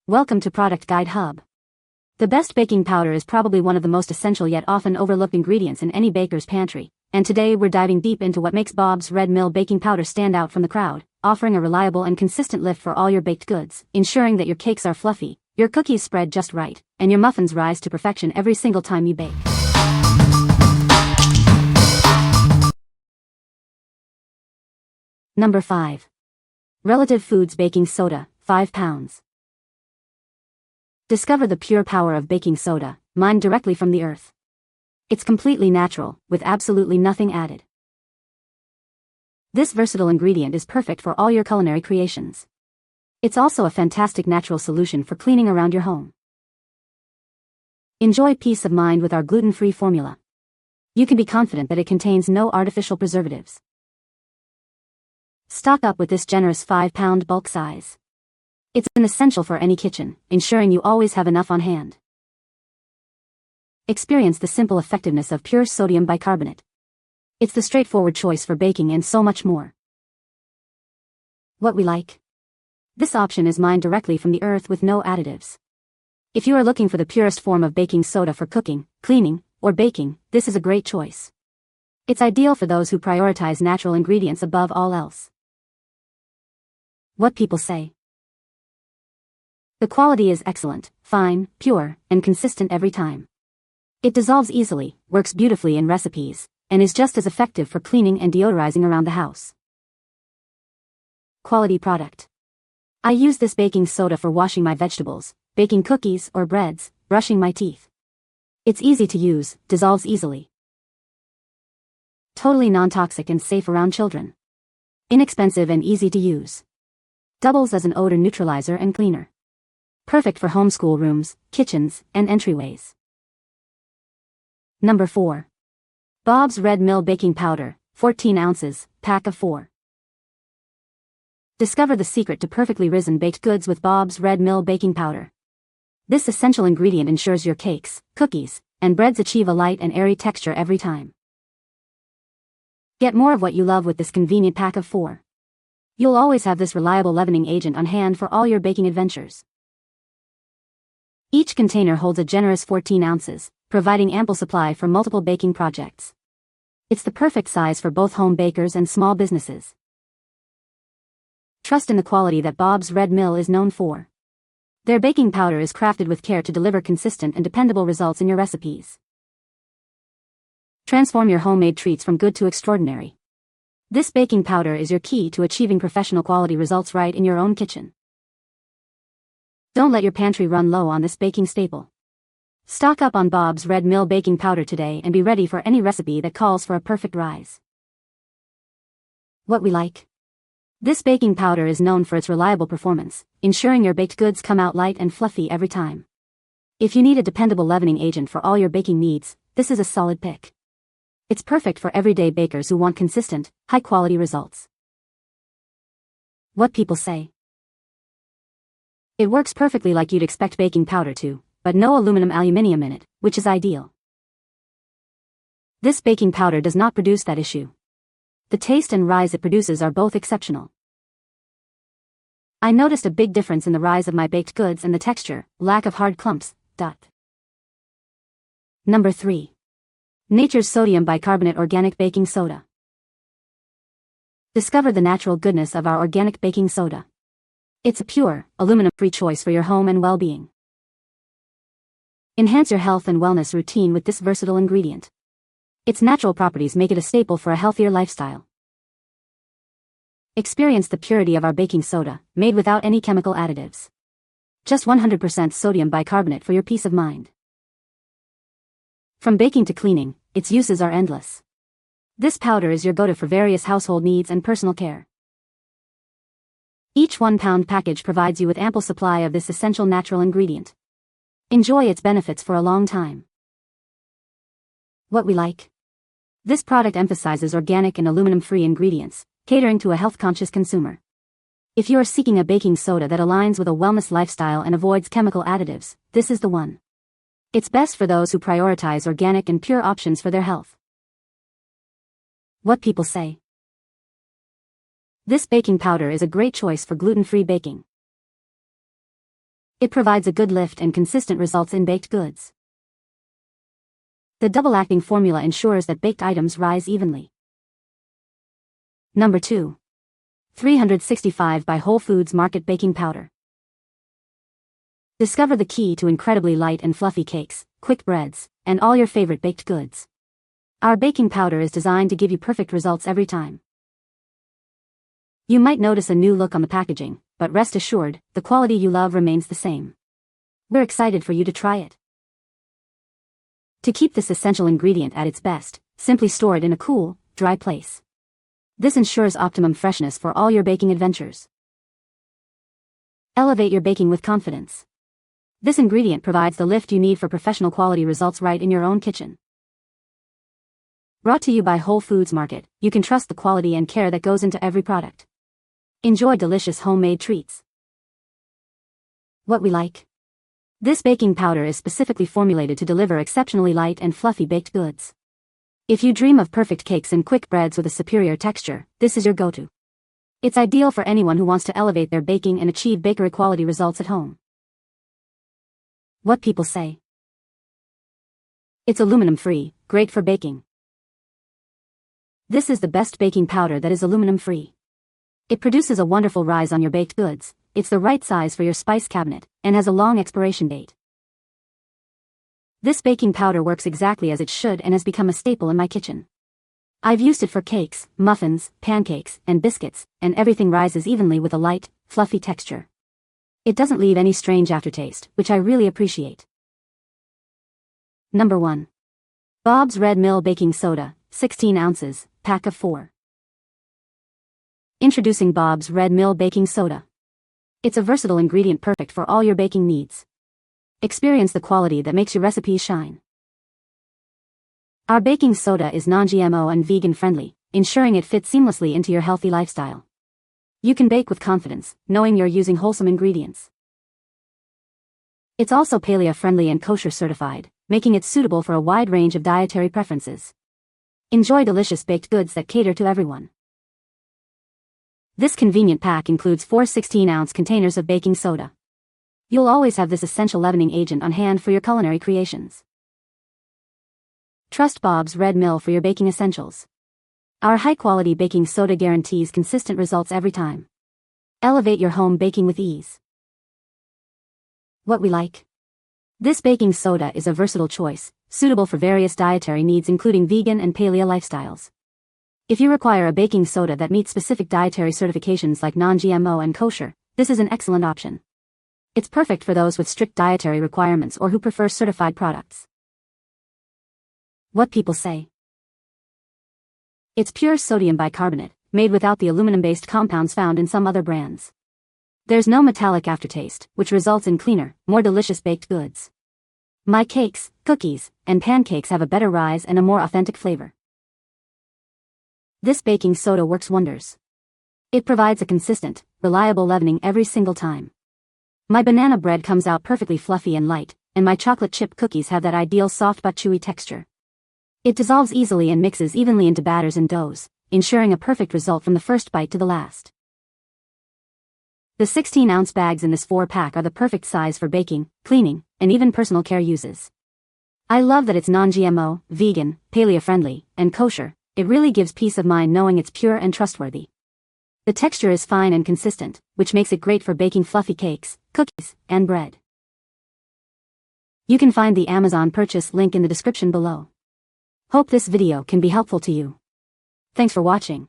Welcome to Product Guide Hub. The best baking powder is probably one of the most essential yet often overlooked ingredients in any baker's pantry, and today we're diving deep into what makes Bob's Red Mill baking powder stand out from the crowd, offering a reliable and consistent lift for all your baked goods, ensuring that your cakes are fluffy, your cookies spread just right, and your muffins rise to perfection every single time you bake. Number 5. Relative Foods Baking Soda, 5 pounds. Discover the pure power of baking soda, mined directly from the earth. It's completely natural, with absolutely nothing added. This versatile ingredient is perfect for all your culinary creations. It's also a fantastic natural solution for cleaning around your home. Enjoy peace of mind with our gluten-free formula. You can be confident that it contains no artificial preservatives. Stock up with this generous 5-pound bulk size. It's an essential for any kitchen, ensuring you always have enough on hand. Experience the simple effectiveness of pure sodium bicarbonate. It's the straightforward choice for baking and so much more. What we like. This option is mined directly from the earth with no additives. If you are looking for the purest form of baking soda for cooking, cleaning, or baking, this is a great choice. It's ideal for those who prioritize natural ingredients above all else. What people say. The quality is excellent, fine, pure, and consistent every time. It dissolves easily, works beautifully in recipes, and is just as effective for cleaning and deodorizing around the house. Quality product. I use this baking soda for washing my vegetables, baking cookies or breads, brushing my teeth. It's easy to use, dissolves easily. Totally non-toxic and safe around children. Inexpensive and easy to use. Doubles as an odor neutralizer and cleaner. Perfect for homeschool rooms, kitchens, and entryways. Number 4. Bob's Red Mill Baking Powder, 14 ounces, pack of 4. Discover the secret to perfectly risen baked goods with Bob's Red Mill Baking Powder. This essential ingredient ensures your cakes, cookies, and breads achieve a light and airy texture every time. Get more of what you love with this convenient pack of 4. You'll always have this reliable leavening agent on hand for all your baking adventures. Each container holds a generous 14 ounces, providing ample supply for multiple baking projects. It's the perfect size for both home bakers and small businesses. Trust in the quality that Bob's Red Mill is known for. Their baking powder is crafted with care to deliver consistent and dependable results in your recipes. Transform your homemade treats from good to extraordinary. This baking powder is your key to achieving professional quality results right in your own kitchen. Don't let your pantry run low on this baking staple. Stock up on Bob's Red Mill baking powder today and be ready for any recipe that calls for a perfect rise. What we like. This baking powder is known for its reliable performance, ensuring your baked goods come out light and fluffy every time. If you need a dependable leavening agent for all your baking needs, this is a solid pick. It's perfect for everyday bakers who want consistent, high-quality results. What people say. It works perfectly like you'd expect baking powder to, but no aluminum in it, which is ideal. This baking powder does not produce that issue. The taste and rise it produces are both exceptional. I noticed a big difference in the rise of my baked goods and the texture, lack of hard clumps. Number 3. Nature's Sodium Bicarbonate Organic Baking Soda. Discover the natural goodness of our organic baking soda. It's a pure, aluminum-free choice for your home and well-being. Enhance your health and wellness routine with this versatile ingredient. Its natural properties make it a staple for a healthier lifestyle. Experience the purity of our baking soda, made without any chemical additives. Just 100% sodium bicarbonate for your peace of mind. From baking to cleaning, its uses are endless. This powder is your go-to for various household needs and personal care. Each 1-pound package provides you with ample supply of this essential natural ingredient. Enjoy its benefits for a long time. What we like. This product emphasizes organic and aluminum-free ingredients, catering to a health-conscious consumer. If you are seeking a baking soda that aligns with a wellness lifestyle and avoids chemical additives, this is the one. It's best for those who prioritize organic and pure options for their health. What people say. This baking powder is a great choice for gluten-free baking. It provides a good lift and consistent results in baked goods. The double-acting formula ensures that baked items rise evenly. Number 2. 365 by Whole Foods Market Baking Powder. Discover the key to incredibly light and fluffy cakes, quick breads, and all your favorite baked goods. Our baking powder is designed to give you perfect results every time. You might notice a new look on the packaging, but rest assured, the quality you love remains the same. We're excited for you to try it. To keep this essential ingredient at its best, simply store it in a cool, dry place. This ensures optimum freshness for all your baking adventures. Elevate your baking with confidence. This ingredient provides the lift you need for professional quality results right in your own kitchen. Brought to you by Whole Foods Market, you can trust the quality and care that goes into every product. Enjoy delicious homemade treats. What we like. This baking powder is specifically formulated to deliver exceptionally light and fluffy baked goods. If you dream of perfect cakes and quick breads with a superior texture, this is your go-to. It's ideal for anyone who wants to elevate their baking and achieve bakery quality results at home. What people say. It's aluminum-free, great for baking. This is the best baking powder that is aluminum-free. It produces a wonderful rise on your baked goods, it's the right size for your spice cabinet, and has a long expiration date. This baking powder works exactly as it should and has become a staple in my kitchen. I've used it for cakes, muffins, pancakes, and biscuits, and everything rises evenly with a light, fluffy texture. It doesn't leave any strange aftertaste, which I really appreciate. Number 1. Bob's Red Mill Baking Soda, 16 ounces, pack of 4. Introducing Bob's Red Mill Baking Soda. It's a versatile ingredient perfect for all your baking needs. Experience the quality that makes your recipes shine. Our baking soda is non-GMO and vegan-friendly, ensuring it fits seamlessly into your healthy lifestyle. You can bake with confidence, knowing you're using wholesome ingredients. It's also paleo-friendly and kosher certified, making it suitable for a wide range of dietary preferences. Enjoy delicious baked goods that cater to everyone. This convenient pack includes 4 16-ounce containers of baking soda. You'll always have this essential leavening agent on hand for your culinary creations. Trust Bob's Red Mill for your baking essentials. Our high-quality baking soda guarantees consistent results every time. Elevate your home baking with ease. What we like. This baking soda is a versatile choice, suitable for various dietary needs including vegan and paleo lifestyles. If you require a baking soda that meets specific dietary certifications like non-GMO and kosher, this is an excellent option. It's perfect for those with strict dietary requirements or who prefer certified products. What people say. It's pure sodium bicarbonate, made without the aluminum-based compounds found in some other brands. There's no metallic aftertaste, which results in cleaner, more delicious baked goods. My cakes, cookies, and pancakes have a better rise and a more authentic flavor. This baking soda works wonders. It provides a consistent, reliable leavening every single time. My banana bread comes out perfectly fluffy and light, and my chocolate chip cookies have that ideal soft but chewy texture. It dissolves easily and mixes evenly into batters and doughs, ensuring a perfect result from the first bite to the last. The 16-ounce bags in this 4-pack are the perfect size for baking, cleaning, and even personal care uses. I love that it's non-GMO, vegan, paleo-friendly, and kosher. It really gives peace of mind knowing it's pure and trustworthy. The texture is fine and consistent, which makes it great for baking fluffy cakes, cookies, and bread. You can find the Amazon purchase link in the description below. Hope this video can be helpful to you. Thanks for watching.